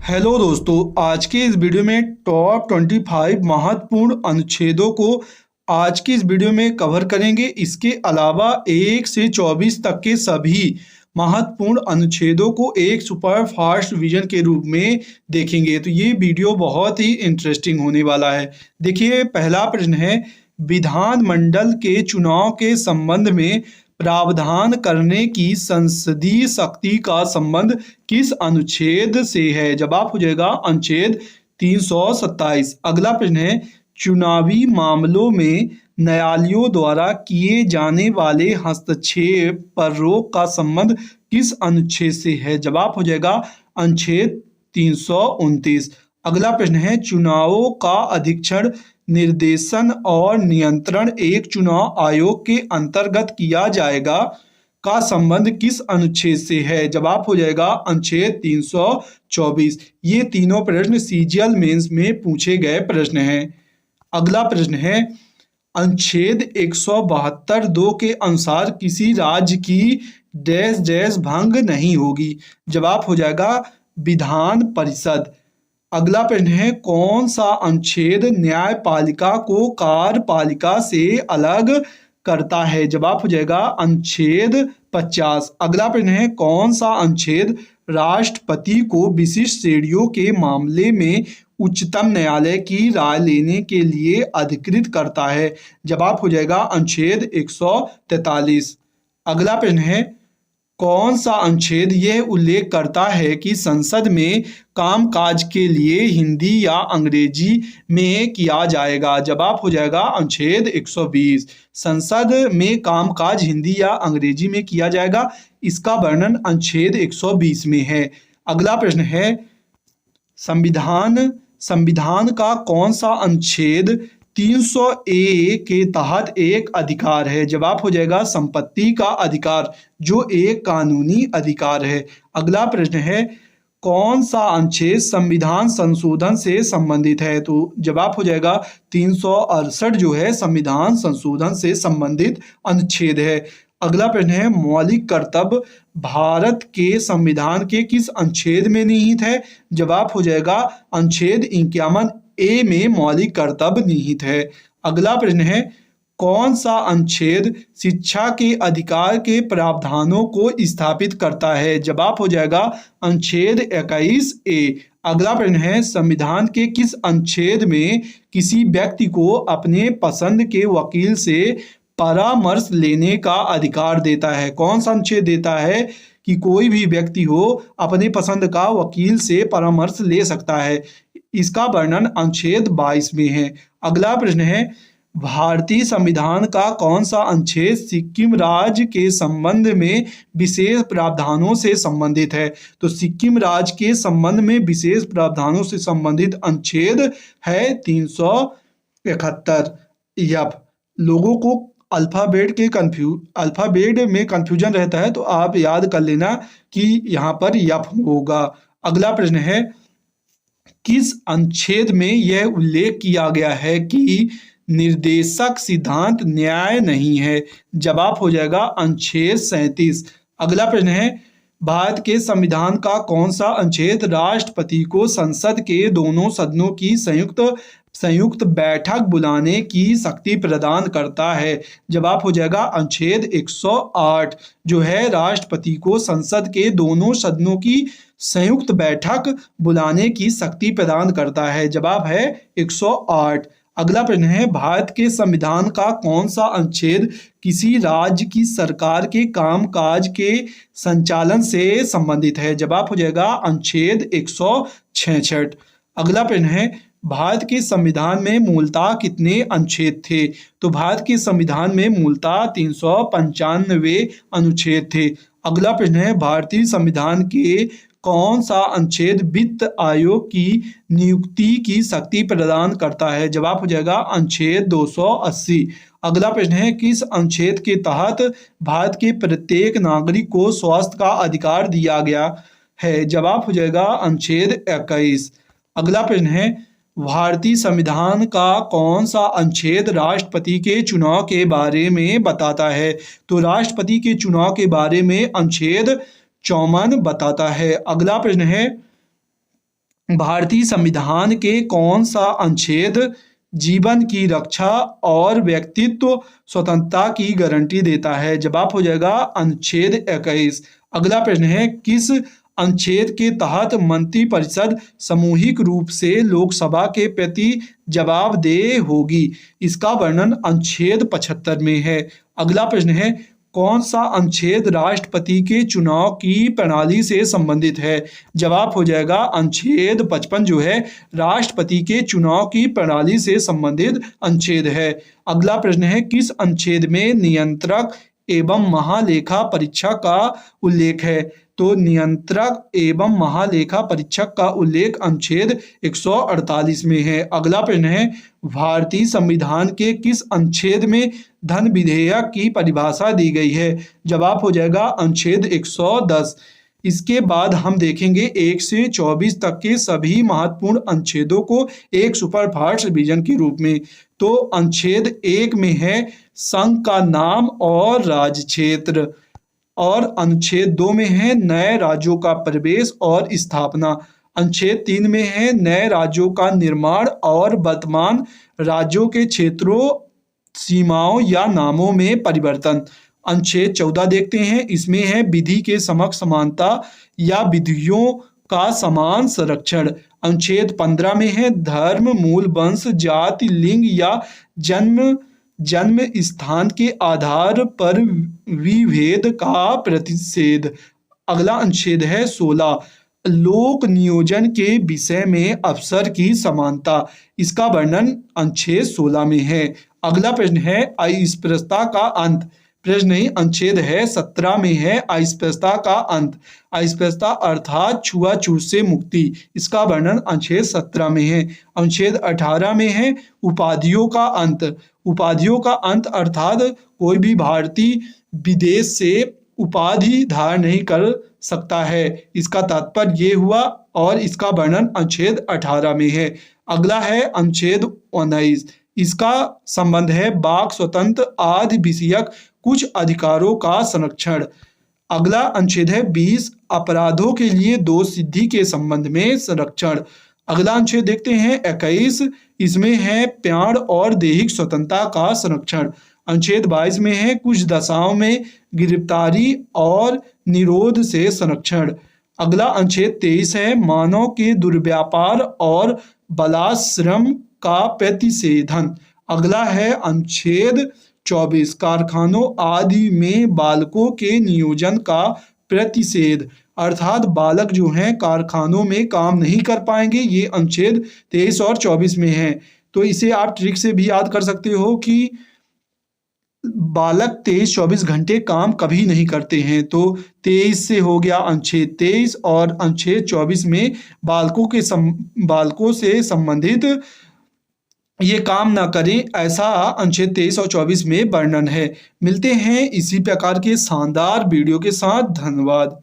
Hello दोस्तों, आज के इस वीडियो में टॉप 25 महत्वपूर्ण अनुच्छेदों को आज की इस वीडियो में कवर करेंगे। इसके अलावा 1 से 24 तक के सभी महत्वपूर्ण अनुच्छेदों को एक सुपर फास्ट विजन के रूप में देखेंगे। तो ये वीडियो बहुत ही इंटरेस्टिंग होने वाला है। देखिए, पहला प्रश्न है, विधानमंडल के चुनाव के संबंध में प्रावधान करने की संसदीय शक्ति का संबंध किस अनुच्छेद से है? जवाब हो जाएगा अनुच्छेद 327। अगला प्रश्न है, चुनावी मामलों में न्यायालयों द्वारा किए जाने वाले हस्तक्षेप पर रोक का संबंध किस अनुच्छेद से है? जवाब हो जाएगा अनुच्छेद 329। अगला प्रश्न है, चुनावों का अधीक्षण, निर्देशन और नियंत्रण एक चुनाव आयोग के अंतर्गत किया जाएगा का संबंध किस अनुच्छेद से है? जवाब हो जाएगा अनुच्छेद 324। ये तीनों प्रश्न सीजीएल मेंस में पूछे गए प्रश्न हैं। अगला प्रश्न है, अनुच्छेद 172(2) के अनुसार किसी राज्य की डैश डैश भंग नहीं होगी। जवाब हो जाएगा विधान परिषद। अगला प्रश्न है, कौन सा अनुच्छेद न्यायपालिका को कार्यपालिका से अलग करता है? जवाब हो जाएगा अनुच्छेद 50। अगला प्रश्न है, कौन सा अनुच्छेद राष्ट्रपति को विशिष्ट श्रेणियों के मामले में उच्चतम न्यायालय की राय लेने के लिए अधिकृत करता है? जवाब हो जाएगा अनुच्छेद 143। अगला प्रश्न है, कौन सा अनुच्छेद यह उल्लेख करता है कि संसद में कामकाज के लिए हिंदी या अंग्रेजी में किया जाएगा? जवाब हो जाएगा अनुच्छेद 120। संसद में कामकाज हिंदी या अंग्रेजी में किया जाएगा, इसका वर्णन अनुच्छेद 120 में है। अगला प्रश्न है, संविधान का कौन सा अनुच्छेद 300A के तहत एक अधिकार है? जवाब हो जाएगा संपत्ति का अधिकार, जो एक कानूनी अधिकार है। अगला प्रश्न है, कौन सा अनुच्छेद संविधान संशोधन से संबंधित है? तो जवाब हो जाएगा 368 जो है संविधान संशोधन से संबंधित अनुच्छेद है। अगला प्रश्न है, मौलिक कर्तव्य भारत के संविधान के किस अनुच्छेद में निहित है? जवाब हो जाएगा अनुच्छेद 51A में मौलिक कर्तव्य निहित है। अगला प्रश्न है, कौन सा अनुच्छेद शिक्षा के अधिकार के प्रावधानों को स्थापित करता है? जवाब हो जाएगा अनुच्छेद 21A। अगला प्रश्न है, संविधान के किस अनुच्छेद में किसी व्यक्ति को अपने पसंद के वकील से परामर्श लेने का अधिकार देता है? कौन सा अनुच्छेद देता है कि कोई भी व्यक्ति हो अपने पसंद का वकील से परामर्श ले सकता है? इसका वर्णन अनुच्छेद 22 में है। अगला प्रश्न है, भारतीय संविधान का कौन सा अनुच्छेद सिक्किम राज्य के संबंध में विशेष प्रावधानों से संबंधित है? तो सिक्किम राज्य के संबंध में विशेष प्रावधानों से संबंधित अनुच्छेद है 371। लोगों को अल्फाबेट में कंफ्यूजन रहता है, तो आप याद कर लेना कि यहाँ पर यफ होगा। अगला प्रश्न है, किस अनुच्छेद में यह उल्लेख किया गया है कि निर्देशक सिद्धांत न्याय नहीं है? जवाब हो जाएगा अनुच्छेद 37। अगला प्रश्न है, भारत के संविधान का कौन सा अनुच्छेद राष्ट्रपति को संसद के दोनों सदनों की संयुक्त बैठक बुलाने की शक्ति प्रदान करता है? जवाब हो जाएगा अनुच्छेद 108 जो है राष्ट्रपति को संसद के दोनों सदनों की संयुक्त बैठक बुलाने की शक्ति प्रदान करता है। जवाब है 108। अगला प्रश्न है, भारत के संविधान का कौन सा अनुच्छेद किसी राज्य की सरकार के कामकाज के संचालन से संबंधित है? जवाब हो जाएगा अनुच्छेद 166। अगला प्रश्न है, भारत के संविधान में मूलतः कितने अनुच्छेद थे? तो भारत के संविधान में मूलतः 395 अनुच्छेद थे। अगला प्रश्न है, भारतीय संविधान के कौन सा अनुच्छेद वित्त आयोग की नियुक्ति की शक्ति प्रदान करता है? जवाब हो जाएगा अनुच्छेद 280। अगला प्रश्न है, किस अनुच्छेद के तहत भारत के प्रत्येक नागरिक को स्वास्थ्य का अधिकार दिया गया है? जवाब हो जाएगा अनुच्छेद 21। अगला प्रश्न है, भारतीय संविधान का कौन सा अनुच्छेद राष्ट्रपति के चुनाव के बारे में बताता है? तो राष्ट्रपति के चुनाव के बारे में अनुच्छेद 54 बताता है। अगला प्रश्न है, भारतीय संविधान के कौन सा अनुच्छेद जीवन की रक्षा और व्यक्तित्व स्वतंत्रता की गारंटी देता है? जवाब हो जाएगा अनुच्छेद 21। अगला प्रश्न है, किस अनुच्छेद के तहत मंत्रिपरिषद सामूहिक रूप से लोकसभा के प्रति जवाबदेह होगी? इसका वर्णन अनुच्छेद 75 में है। अगला प्रश्न है, कौन सा अनुच्छेद राष्ट्रपति के चुनाव की प्रणाली से संबंधित है? जवाब हो जाएगा अनुच्छेद 55 जो है राष्ट्रपति के चुनाव की प्रणाली से संबंधित अनुच्छेद है। अगला प्रश्न है, किस अनुच्छेद में नियंत्रक एवं महालेखा परीक्षक का उल्लेख है? तो नियंत्रक एवं महालेखा परीक्षक का उल्लेख अनुच्छेद 148 में है। अगला प्रश्न है, भारतीय संविधान के किस अनुच्छेद में धन विधेयक की परिभाषा दी गई है? जवाब हो जाएगा अनुच्छेद 110। इसके बाद हम देखेंगे 1 से 24 तक के सभी महत्वपूर्ण अनुच्छेदों को एक सुपरफास्ट रिवीजन के रूप में। तो अनुच्छेद 1 में है संघ का नाम और राज्य क्षेत्र, और अनुच्छेद 2 में है नए राज्यों का प्रवेश और स्थापना। अनुच्छेद 3 में है नए राज्यों का निर्माण और वर्तमान राज्यों के क्षेत्रों, सीमाओं या नामों में परिवर्तन। अनुच्छेद 14 देखते हैं, इसमें है विधि के समक्ष समानता या विधियों का समान संरक्षण। अनुच्छेद 15 में है धर्म, मूल, वंश, जाति, लिंग या जन्म स्थान के आधार पर विभेद का प्रतिषेध। अगला अनुच्छेद है 16, लोक नियोजन के विषय में अफसर की समानता। इसका वर्णन अनुच्छेद 16 में है। अगला प्रश्न है अस्पृश्यता का अंत। प्रश्न नहीं, अनुच्छेद है 17 में है अस्पृश्यता का अंत। अस्पृश्यता अर्थात छुआछूत से मुक्ति, इसका वर्णन अनुच्छेद 17 में है। अनुच्छेद 18 में है उपाधियों का अंत। उपाधियों का अंत अर्थात कोई भी भारतीय विदेश से उपाधि धारण नहीं कर सकता है, इसका तात्पर्य ये हुआ, और इसका वर्णन अनुच्छेद 18 में है। अगला है अनुच्छेद 19। इसका संबंध है वाक स्वतंत्र आदि विषयक कुछ अधिकारों का संरक्षण। अगला अनुच्छेद है 20, अपराधों के लिए दोष सिद्धि के संबंध में संरक्षण। अगला अनुच्छेद देखते हैं 21, इसमें है प्राण और दैहिक स्वतंत्रता का संरक्षण। अनुच्छेद 22 में है कुछ दशाओं में गिरफ्तारी और निरोध से संरक्षण। अगला अनुच्छेद 23 है मानव के दुर्व्यापार और बलात्श्रम का प्रतिषेधन। अगला है अनुच्छेद 24, कारखानों आदि में बालकों के नियोजन का प्रतिषेध, अर्थात बालक जो हैं कारखानों में काम नहीं कर पाएंगे। ये अनुच्छेद 23 और 24 में है। तो इसे आप ट्रिक से भी याद कर सकते हो कि बालक 23-24 घंटे काम कभी नहीं करते हैं। तो 23 से हो गया अनुच्छेद 23, और अनुच्छेद 24 में बालकों से संबंधित ये काम ना करें, ऐसा अनुच्छेद 23 और 24 में वर्णन है। मिलते हैं इसी प्रकार के शानदार वीडियो के साथ। धन्यवाद।